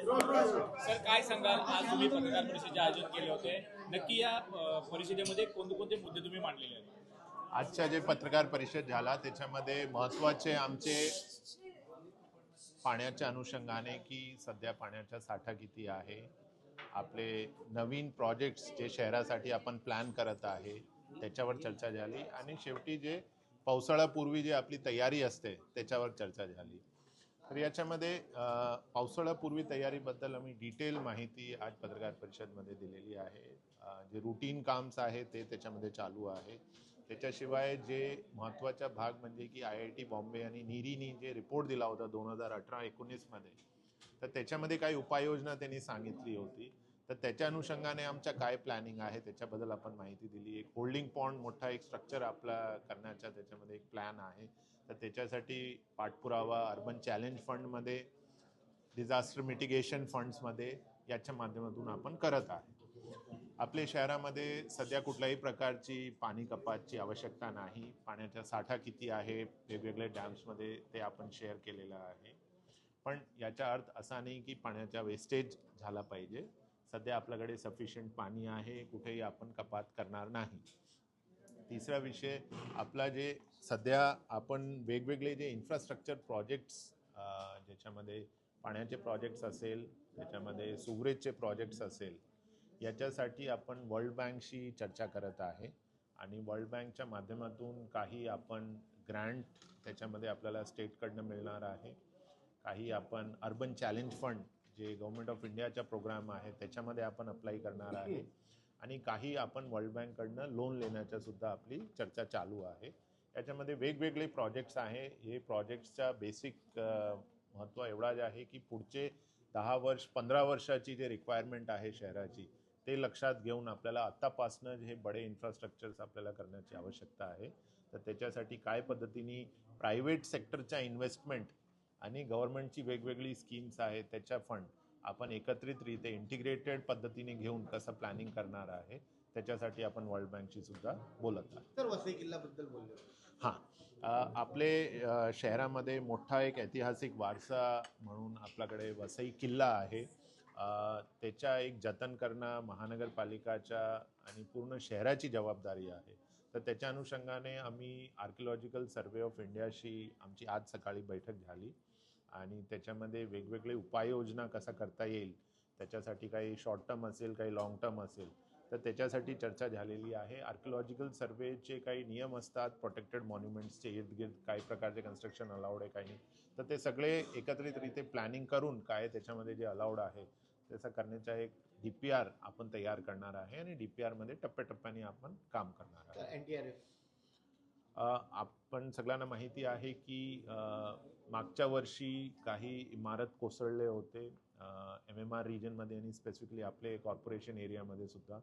Sir काय सांगाल, आज तुम्ही पत्रकार परिषदेचे आयोजन केले होते, नक्की या परिषदेमध्ये कोणते मुद्दे तुम्ही मांडलेले आहेत? आजच्या जे पत्रकार परिषद झाला त्याच्यामध्ये महत्त्वाचे आमचे पाण्याच्या अनुषंगाने की सध्या पाण्याचा साठा किती आहे, आपले नवीन प्रोजेक्ट्स जे शहरासाठी आपण प्लॅन करत आहे त्याच्यावर चर्चा झाली आणि शेवटी जे पावसाळ्यापूर्वी जी आपली तयारी असते त्याच्यावर चर्चा झाली. तर याच्यामध्ये पावसाळ्यापूर्वी तयारीबद्दल आम्ही डिटेल माहिती आज पत्रकार परिषदमध्ये दिलेली आहे. जे रुटीन काम्स आहे ते त्याच्यामध्ये चालू आहे. त्याच्याशिवाय जे महत्त्वाचा भाग म्हणजे की IIT बॉम्बे आणि नीरीनी जे रिपोर्ट दिला होता 2018-19 मध्ये, तर त्याच्यामध्ये काही उपाययोजना त्यांनी सांगितली होती. तर त्याच्या अनुषंगाने आमच्या काय प्लॅनिंग आहे त्याच्याबद्दल आपण माहिती दिली. एक होल्डिंग पॉन्ड मोठा एक स्ट्रक्चर आपला करण्याचा त्याच्यामध्ये एक प्लॅन आहे. तर त्याच्यासाठी पाठपुरावा अर्बन चॅलेंज फंडमध्ये, डिझास्टर मिटिगेशन फंड्समध्ये याच्या माध्यमातून आपण करत आहे. आपल्या शहरामध्ये सध्या कुठल्याही प्रकारची पाणी कपातची आवश्यकता नाही. पाण्याचा साठा किती आहे वेगवेगळ्या डॅम्समध्ये ते आपण शेअर केलेलं आहे. पण याचा अर्थ असा नाही की पाण्याचा वेस्टेज झाला पाहिजे. सध्या आपल्याकडे सफिशियंट पाणी आहे, कुठेही आपण कपात करणार नाही. तिसरा विषय आपला जे सध्या आपण वेगवेगळे जे इन्फ्रास्ट्रक्चर प्रोजेक्ट्स, ज्याच्यामध्ये पाण्याचे प्रोजेक्ट्स असेल, त्याच्यामध्ये सुवरेजचे प्रोजेक्ट्स असेल, याच्यासाठी आपण वर्ल्ड बँकशी चर्चा करत आहे आणि वर्ल्ड बँकच्या माध्यमातून काही आपण ग्रँट त्याच्यामध्ये आपल्याला स्टेटकडनं मिळणार आहे. काही आपण अर्बन चॅलेंज फंड जे गव्हर्नमेंट ऑफ इंडियाचा प्रोग्राम आहे त्याच्यामध्ये आपण अप्लाय करणार आहे आणि काही आपण वर्ल्ड बँककडनं लोन लेण्याच्या सुद्धा आपली चर्चा चालू आहे. याच्यामध्ये वेगवेगळे प्रोजेक्ट्स आहे. हे प्रोजेक्ट्सचा बेसिक महत्त्व एवढाच आहे की पुढचे 10 वर्ष 15 वर्षाची जे रिक्वायरमेंट आहे शहराची ते लक्षात घेऊन आपल्याला आत्तापासून हे बडे इन्फ्रास्ट्रक्चर्स आपल्याला करण्याची आवश्यकता आहे. तर त्याच्यासाठी काय पद्धतीने प्रायव्हेट सेक्टरच्या इन्व्हेस्टमेंट आणि गव्हर्नमेंटची वेगवेगळी स्कीम्स आहेत त्याच्या फंड आपण एकत्रितरित्या इंटिग्रेटेड पद्धतीने घेऊन कसं प्लॅनिंग करणार आहे त्याच्यासाठी आपण वर्ल्ड बँकशी सुद्धा बोलत आहोत. तर वसई किल्ल्याबद्दल बोललो. हां, आपले शहरामध्ये मोठा एक ऐतिहासिक वारसा म्हणून आपल्याकडे वसई किल्ला आहे. त्याच्या एक जतन करणं महानगरपालिकाच्या आणि पूर्ण शहराची जबाबदारी आहे. तर त्याच्या अनुषंगाने आम्ही आर्किओलॉजिकल सर्वे ऑफ इंडियाशी आमची आज सकाळी बैठक झाली आणि त्याच्यामध्ये वेगवेगळे उपाययोजना कसा करता येईल, त्याच्यासाठी काही शॉर्ट टर्म असेल, काही लाँग टर्म असेल, तर त्याच्यासाठी चर्चा झालेली आहे. आर्किओलॉजिकल सर्वेचे काही नियम असतात, प्रोटेक्टेड मॉन्युमेंट्सचे इर्दगिर्द काही प्रकारचे कन्स्ट्रक्शन अलाउड आहे, काही नाही. तर ते सगळे एकत्रितरित्या प्लॅनिंग करून काय त्याच्यामध्ये जे अलाउड आहे त्याचा करण्याचा एक DPR आपण तयार करणार आहे आणि DPR मध्ये टप्प्याटप्प्याने आपण काम करणार आहे. NDRF आपण सगळ्यांना माहिती आहे की मागच्या वर्षी काही इमारत कोसळले होते MMR रिजनमध्ये आणि स्पेसिफिकली आपले कॉर्पोरेशन एरियामध्ये सुद्धा.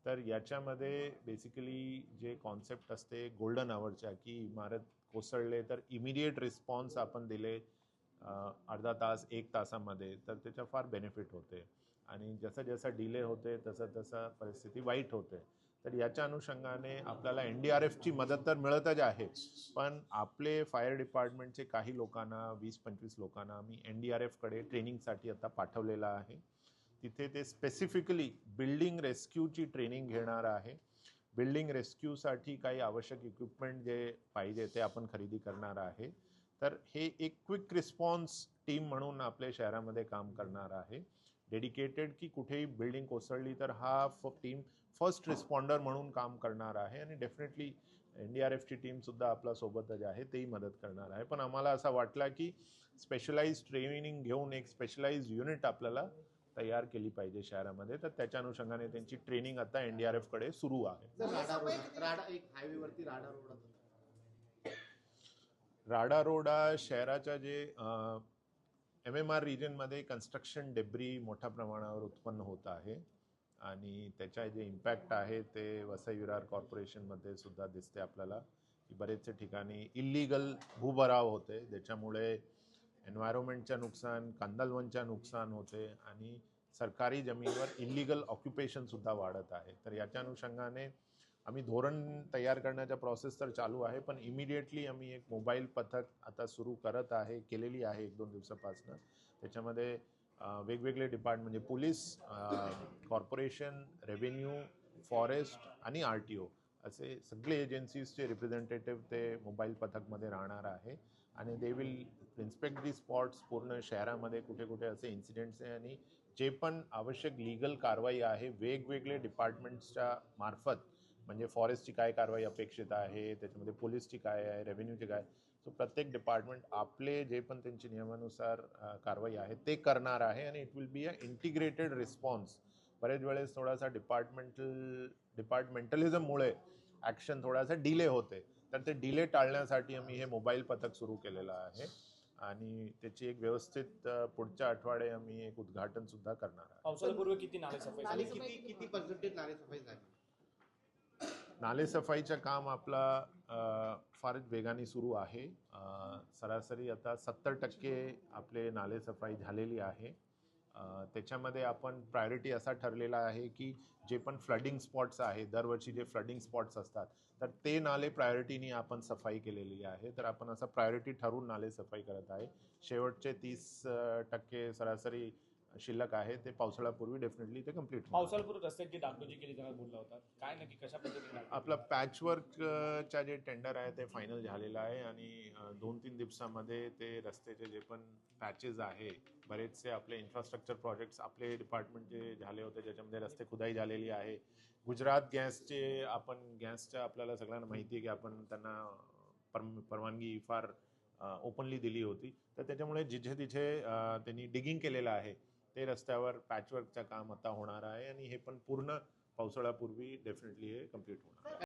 तर याच्यामध्ये बेसिकली जे कॉन्सेप्ट असते गोल्डन आवरच्या की इमारत कोसळले तर इमिडिएट रिस्पॉन्स आपण दिले अर्धा तास 1 तासामध्ये तर त्याचा फार बेनिफिट होते आणि जसं जसं डिले होते तसं तसं परिस्थिती वाईट होते. तर याच्या अनुषंगाने आपल्याला NDRFची मदत तर मिळतच आहे, पण आपले फायर डिपार्टमेंटचे काही लोकांना 20-25 लोकांना आम्ही NDRFकडे ट्रेनिंगसाठी आता पाठवलेलं आहे. तिथे ते स्पेसिफिकली बिल्डिंग रेस्क्यूची ट्रेनिंग घेणार आहे. बिल्डिंग रेस्क्यूसाठी काही आवश्यक इक्विपमेंट जे पाहिजे ते आपण खरेदी करणार आहे. तर हे एक क्विक रिस्पॉन्स टीम म्हणून आपल्या शहरामध्ये काम करणार आहे. डेडिकेटेड की कुठेही बिल्डिंग कोसळली तर हा टीम फर्स्ट रिस्पॉन्डर म्हणून काम करणार आहे आणि डेफिनेटली NDRFची टीम सुद्धा आपल्या सोबतच आहे, तेही मदत करणार आहे. पण आम्हाला असं वाटलं की स्पेशलाइज ट्रेनिंग घेऊन एक स्पेशलाइज युनिट आपल्याला तयार केली पाहिजे शहरामध्ये. तर त्याच्या अनुषंगाने त्यांची ट्रेनिंग आता NDRFकडे सुरू आहे. राडा रोड शहराच्या जे MMR रिजनमध्ये कन्स्ट्रक्शन डेब्री मोठ्या प्रमाणावर उत्पन्न होत आहे आणि त्याचा जे इम्पॅक्ट आहे ते वसई विरार कॉर्पोरेशनमध्ये सुद्धा दिसते आपल्याला की बरेचसे ठिकाणी इल्लीगल भूभराव होते, ज्याच्यामुळे एन्व्हायरमेंटचं नुकसान, कांदळवनचं नुकसान होते आणि सरकारी जमिनीवर इल्लीगल ऑक्युपेशनसुद्धा वाढत आहे. तर याच्या अनुषंगाने आम्ही धोरण तयार करण्याचा प्रोसेस तर चालू आहे, पण इमिडिएटली आम्ही एक मोबाईल पथक आता सुरू करत आहे, केलेली आहे 1-2 दिवसापासून. त्याच्यामध्ये वेगवेगळे डिपार्टमेंट म्हणजे पोलीस, कॉर्पोरेशन, रेव्हेन्यू, फॉरेस्ट आणि RTO असे सगळे एजन्सीजचे रिप्रेझेंटेटिव्ह ते मोबाईल पथकमध्ये राहणार आहे आणि they will inspect the spots पूर्ण शहरामध्ये कुठे कुठे असे इन्सिडेंट्स आहे आणि जे पण आवश्यक लीगल कारवाई आहे वेगवेगळे डिपार्टमेंट्सच्या मार्फत म्हणजे फॉरेस्टची काय कारवाई अपेक्षित आहे, त्याच्यामध्ये पोलीसची काय आहे, रेव्हेन्यूची काय, सो प्रत्येक डिपार्टमेंट आपले जे पण त्यांची नियमानुसार कारवाई आहे ते करणार आहे आणि it will be a integrated response. बरेच वेळेस थोडासा डिपार्टमेंटलिझममुळे ॲक्शन थोडासा डिले होते, तर ते डिले टाळण्यासाठी आम्ही हे मोबाईल पथक सुरू केलेलं आहे आणि त्याची एक व्यवस्थित पुढच्या आठवडे आम्ही एक उद्घाटन सुद्धा करणार आहे. पावसाळ्यापूर्वी किती नालेसफाई आणि झाली? किती पर्सेंटेज नालेसफाई झाली? नालेसफाईचं काम आपला फारच वेगाने सुरू आहे. सरासरी आता 70% आपले नालेसफाई झालेली आहे. त्याच्यामध्ये आपण प्रायोरिटी असा ठरलेला आहे की जे पण फ्लडिंग स्पॉट्स आहे, दरवर्षी जे फ्लडिंग स्पॉट्स असतात तर ते नाले प्रायोरिटीने आपण सफाई केलेली आहे. तर आपण असं प्रायोरिटी ठरवून नाले सफाई करत आहे. शेवटचे 30% सरासरी शिल्लक आहे ते पावसाळ्यापूर्वी डेफिनेटली ते कम्प्लीट होईल. पावसाळ्यापूर्वी रस्त्याची डागडुजी केली जाणार बोलला होता, काय नक्की कशा पद्धतीने आपलं पॅचवर्कच्या जे टेंडर आहे ते फायनल झालेलं आहे आणि 2-3 दिवसामध्ये ते रस्त्याचे जे पण पॅचेस आहे, बरेचसे आपले इन्फ्रास्ट्रक्चर प्रोजेक्ट्स आपले डिपार्टमेंटचे झाले होते ज्याच्यामध्ये रस्ते खुदाई झालेली आहे. गुजरात गॅसचे गॅसच्या आपल्याला सगळ्यांना माहिती आहे की आपण त्यांना परवानगी फार ओपनली दिली होती, तर त्याच्यामुळे जिथे तिथे त्यांनी डिगिंग केलेलं आहे ते रस्त्यावर पॅचवर्कचं काम आता होणार आहे आणि हे पण पूर्ण पावसाळ्यापूर्वी डेफिनेटली हे कम्प्लीट होणार.